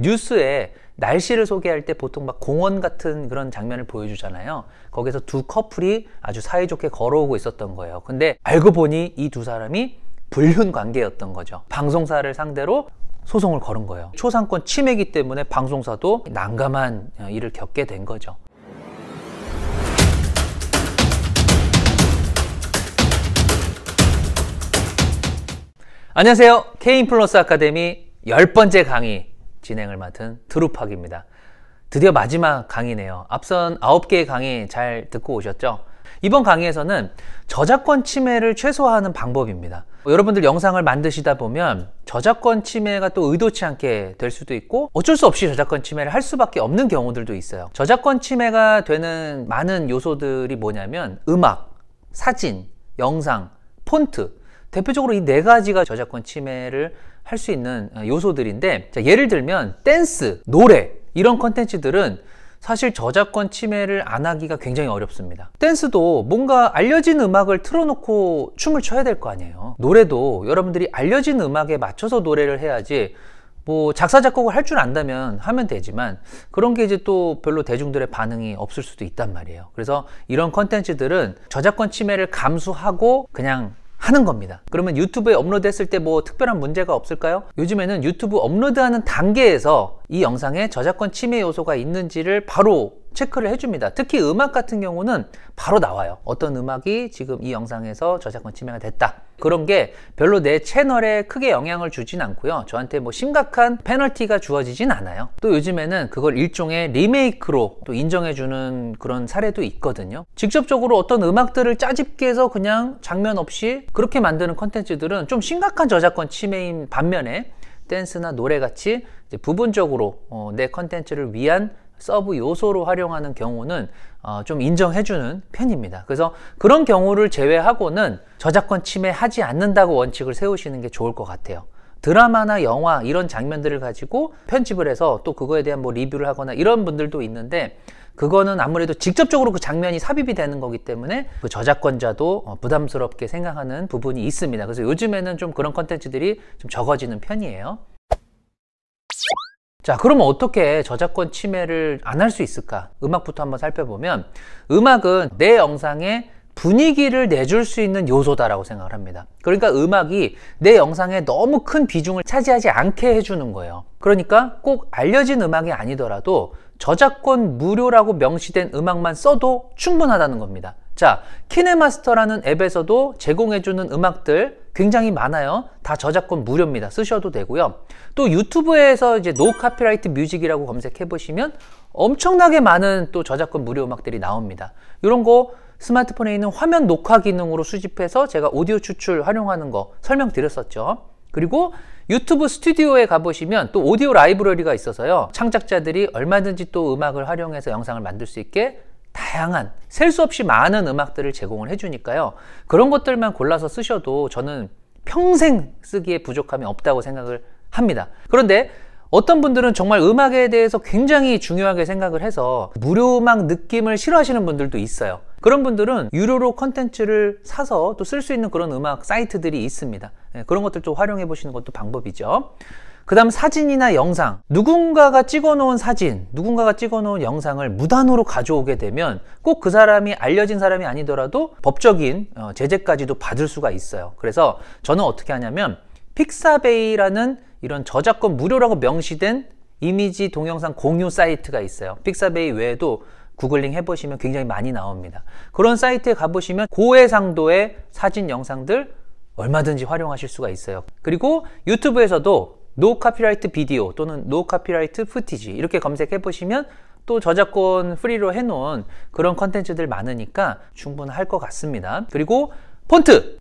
뉴스에 날씨를 소개할 때 보통 막 공원 같은 그런 장면을 보여주잖아요. 거기서 두 커플이 아주 사이좋게 걸어오고 있었던 거예요. 근데 알고 보니 이 두 사람이 불륜 관계였던 거죠. 방송사를 상대로 소송을 걸은 거예요. 초상권 침해이기 때문에 방송사도 난감한 일을 겪게 된 거죠. 안녕하세요. K인플루언서 아카데미 10번째 강의 진행을 맡은 드루팍입니다. 드디어 마지막 강의네요. 앞선 9개의 강의 잘 듣고 오셨죠? 이번 강의에서는 저작권 침해를 최소화하는 방법입니다. 여러분들 영상을 만드시다 보면 저작권 침해가 또 의도치 않게 될 수도 있고 어쩔 수 없이 저작권 침해를 할 수밖에 없는 경우들도 있어요. 저작권 침해가 되는 많은 요소들이 뭐냐면 음악, 사진, 영상, 폰트, 대표적으로 이 4가지가 저작권 침해를 할 수 있는 요소들인데, 자, 예를 들면 댄스, 노래 이런 컨텐츠들은 사실 저작권 침해를 안 하기가 굉장히 어렵습니다. 댄스도 뭔가 알려진 음악을 틀어놓고 춤을 춰야 될 거 아니에요. 노래도 여러분들이 알려진 음악에 맞춰서 노래를 해야지, 뭐 작사 작곡을 할 줄 안다면 하면 되지만 그런 게 이제 또 별로 대중들의 반응이 없을 수도 있단 말이에요. 그래서 이런 컨텐츠들은 저작권 침해를 감수하고 그냥 하는 겁니다. 그러면 유튜브에 업로드 했을 때 뭐 특별한 문제가 없을까요? 요즘에는 유튜브 업로드하는 단계에서 이 영상에 저작권 침해 요소가 있는지를 바로 체크를 해줍니다. 특히 음악 같은 경우는 바로 나와요. 어떤 음악이 지금 이 영상에서 저작권 침해가 됐다. 그런 게 별로 내 채널에 크게 영향을 주진 않고요. 저한테 뭐 심각한 페널티가 주어지진 않아요. 또 요즘에는 그걸 일종의 리메이크로 또 인정해주는 그런 사례도 있거든요. 직접적으로 어떤 음악들을 짜집기해서 그냥 장면 없이 그렇게 만드는 컨텐츠들은 좀 심각한 저작권 침해인 반면에 댄스나 노래같이 이제 부분적으로 내 컨텐츠를 위한 서브 요소로 활용하는 경우는 좀 인정해주는 편입니다. 그래서 그런 경우를 제외하고는 저작권 침해하지 않는다고 원칙을 세우시는 게 좋을 것 같아요. 드라마나 영화 이런 장면들을 가지고 편집을 해서 또 그거에 대한 뭐 리뷰를 하거나 이런 분들도 있는데, 그거는 아무래도 직접적으로 그 장면이 삽입이 되는 거기 때문에 그 저작권자도 부담스럽게 생각하는 부분이 있습니다. 그래서 요즘에는 좀 그런 컨텐츠들이 좀 적어지는 편이에요. 자, 그러면 어떻게 저작권 침해를 안 할 수 있을까? 음악부터 한번 살펴보면, 음악은 내 영상에 분위기를 내줄 수 있는 요소다라고 생각을 합니다. 그러니까 음악이 내 영상에 너무 큰 비중을 차지하지 않게 해주는 거예요. 그러니까 꼭 알려진 음악이 아니더라도 저작권 무료라고 명시된 음악만 써도 충분하다는 겁니다. 자, 키네마스터라는 앱에서도 제공해주는 음악들 굉장히 많아요. 다 저작권 무료입니다. 쓰셔도 되고요. 또 유튜브에서 이제 노 카피라이트 뮤직이라고 검색해 보시면 엄청나게 많은 또 저작권 무료 음악들이 나옵니다. 이런 거 스마트폰에 있는 화면 녹화 기능으로 수집해서 제가 오디오 추출 활용하는 거 설명드렸었죠. 그리고 유튜브 스튜디오에 가보시면 또 오디오 라이브러리가 있어서요, 창작자들이 얼마든지 또 음악을 활용해서 영상을 만들 수 있게 다양한, 셀 수 없이 많은 음악들을 제공을 해주니까요, 그런 것들만 골라서 쓰셔도 저는 평생 쓰기에 부족함이 없다고 생각을 합니다. 그런데 어떤 분들은 정말 음악에 대해서 굉장히 중요하게 생각을 해서 무료 음악 느낌을 싫어하시는 분들도 있어요. 그런 분들은 유료로 컨텐츠를 사서 또 쓸 수 있는 그런 음악 사이트들이 있습니다. 그런 것들도 활용해 보시는 것도 방법이죠. 그 다음 사진이나 영상, 누군가가 찍어 놓은 사진, 누군가가 찍어 놓은 영상을 무단으로 가져오게 되면 꼭 그 사람이 알려진 사람이 아니더라도 법적인 제재까지도 받을 수가 있어요. 그래서 저는 어떻게 하냐면 픽사베이라는 이런 저작권 무료라고 명시된 이미지 동영상 공유 사이트가 있어요. 픽사베이 외에도 구글링 해보시면 굉장히 많이 나옵니다. 그런 사이트에 가보시면 고해상도의 사진, 영상들 얼마든지 활용하실 수가 있어요. 그리고 유튜브에서도 노 카피라이트 비디오 또는 노 카피라이트 푸티지 이렇게 검색해 보시면 또 저작권 프리로 해놓은 그런 컨텐츠들 많으니까 충분할 것 같습니다. 그리고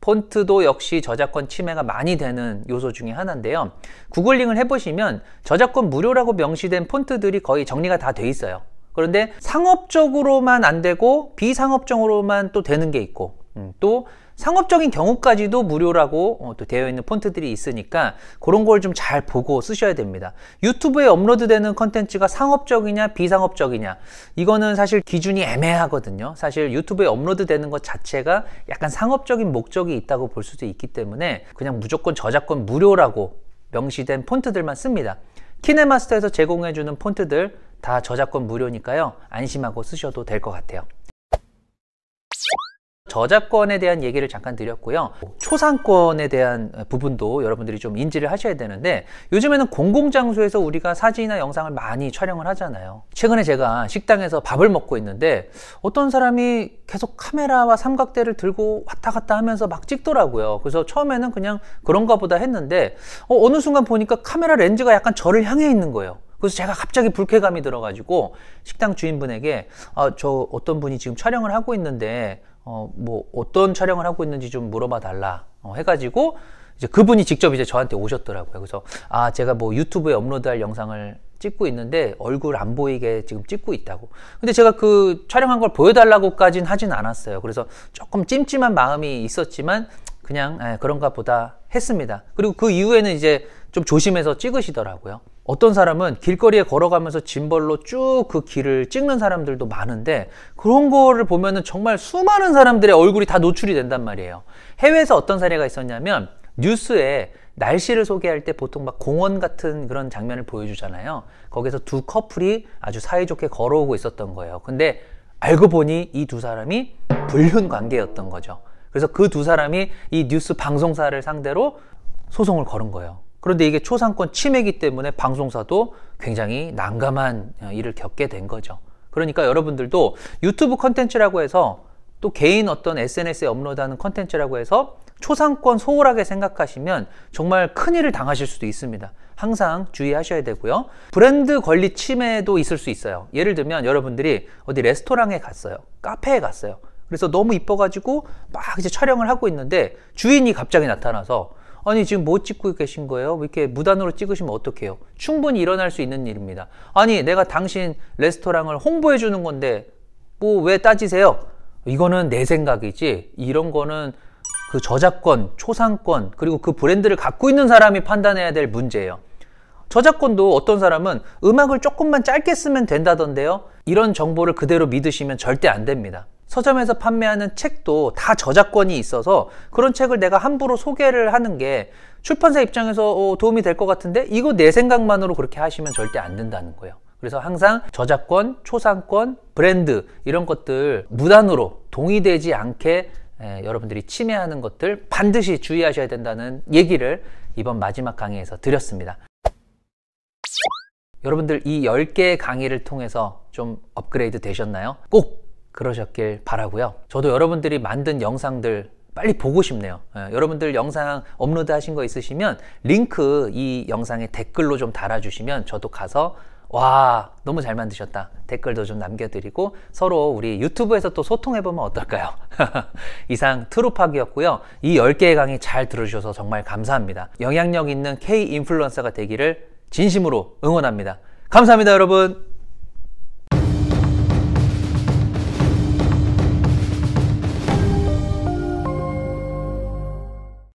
폰트도 역시 저작권 침해가 많이 되는 요소 중에 하나인데요. 구글링을 해보시면 저작권 무료라고 명시된 폰트들이 거의 정리가 다 돼 있어요. 그런데 상업적으로만 안 되고 비상업적으로만 또 되는 게 있고, 또 상업적인 경우까지도 무료라고 또 되어 있는 폰트들이 있으니까 그런 걸 좀 잘 보고 쓰셔야 됩니다. 유튜브에 업로드되는 컨텐츠가 상업적이냐 비상업적이냐, 이거는 사실 기준이 애매하거든요. 사실 유튜브에 업로드되는 것 자체가 약간 상업적인 목적이 있다고 볼 수도 있기 때문에 그냥 무조건 저작권 무료라고 명시된 폰트들만 씁니다. 키네마스터에서 제공해주는 폰트들 다 저작권 무료니까요. 안심하고 쓰셔도 될 것 같아요. 저작권에 대한 얘기를 잠깐 드렸고요. 초상권에 대한 부분도 여러분들이 좀 인지를 하셔야 되는데, 요즘에는 공공장소에서 우리가 사진이나 영상을 많이 촬영을 하잖아요. 최근에 제가 식당에서 밥을 먹고 있는데 어떤 사람이 계속 카메라와 삼각대를 들고 왔다 갔다 하면서 막 찍더라고요. 그래서 처음에는 그냥 그런가 보다 했는데 어느 순간 보니까 카메라 렌즈가 약간 저를 향해 있는 거예요. 그래서 제가 갑자기 불쾌감이 들어가지고 식당 주인분에게 저 어떤 분이 지금 촬영을 하고 있는데 뭐 어떤 촬영을 하고 있는지 좀 물어봐 달라 해가지고 이제 그분이 직접 이제 저한테 오셨더라고요. 그래서 제가 뭐 유튜브에 업로드할 영상을 찍고 있는데 얼굴 안 보이게 지금 찍고 있다고. 근데 제가 그 촬영한 걸 보여달라고까지는 하진 않았어요. 그래서 조금 찜찜한 마음이 있었지만 그냥 그런가 보다 했습니다. 그리고 그 이후에는 이제 좀 조심해서 찍으시더라고요. 어떤 사람은 길거리에 걸어가면서 짐벌로 쭉 그 길을 찍는 사람들도 많은데, 그런 거를 보면은 정말 수많은 사람들의 얼굴이 다 노출이 된단 말이에요. 해외에서 어떤 사례가 있었냐면, 뉴스에 날씨를 소개할 때 보통 막 공원 같은 그런 장면을 보여주잖아요. 거기서 두 커플이 아주 사이좋게 걸어오고 있었던 거예요. 근데 알고 보니 이 두 사람이 불륜 관계였던 거죠. 그래서 그 두 사람이 이 뉴스 방송사를 상대로 소송을 걸은 거예요. 그런데 이게 초상권 침해이기 때문에 방송사도 굉장히 난감한 일을 겪게 된 거죠. 그러니까 여러분들도 유튜브 컨텐츠라고 해서, 또 개인 어떤 SNS에 업로드하는 컨텐츠라고 해서 초상권 소홀하게 생각하시면 정말 큰일을 당하실 수도 있습니다. 항상 주의하셔야 되고요. 브랜드 권리 침해도 있을 수 있어요. 예를 들면 여러분들이 어디 레스토랑에 갔어요. 카페에 갔어요. 그래서 너무 이뻐가지고 막 이제 촬영을 하고 있는데 주인이 갑자기 나타나서 아니 지금 뭐 찍고 계신 거예요? 왜 이렇게 무단으로 찍으시면 어떡해요? 충분히 일어날 수 있는 일입니다. 아니 내가 당신 레스토랑을 홍보해 주는 건데 뭐 왜 따지세요? 이거는 내 생각이지, 이런 거는 그 저작권, 초상권, 그리고 그 브랜드를 갖고 있는 사람이 판단해야 될 문제예요. 저작권도 어떤 사람은 음악을 조금만 짧게 쓰면 된다던데요. 이런 정보를 그대로 믿으시면 절대 안 됩니다. 서점에서 판매하는 책도 다 저작권이 있어서 그런 책을 내가 함부로 소개를 하는 게 출판사 입장에서 도움이 될 것 같은데, 이거 내 생각만으로 그렇게 하시면 절대 안 된다는 거예요. 그래서 항상 저작권, 초상권, 브랜드 이런 것들 무단으로 동의되지 않게 여러분들이 침해하는 것들 반드시 주의하셔야 된다는 얘기를 이번 마지막 강의에서 드렸습니다. 여러분들 이 10개의 강의를 통해서 좀 업그레이드 되셨나요? 꼭 그러셨길 바라고요. 저도 여러분들이 만든 영상들 빨리 보고 싶네요. 여러분들 영상 업로드 하신 거 있으시면 링크 이 영상에 댓글로 좀 달아주시면 저도 가서 와 너무 잘 만드셨다 댓글도 좀 남겨드리고 서로 우리 유튜브에서 또 소통해보면 어떨까요? 이상 트루팍이었고요. 이 10개의 강의 잘 들어주셔서 정말 감사합니다. 영향력 있는 K 인플루언서가 되기를 진심으로 응원합니다. 감사합니다 여러분.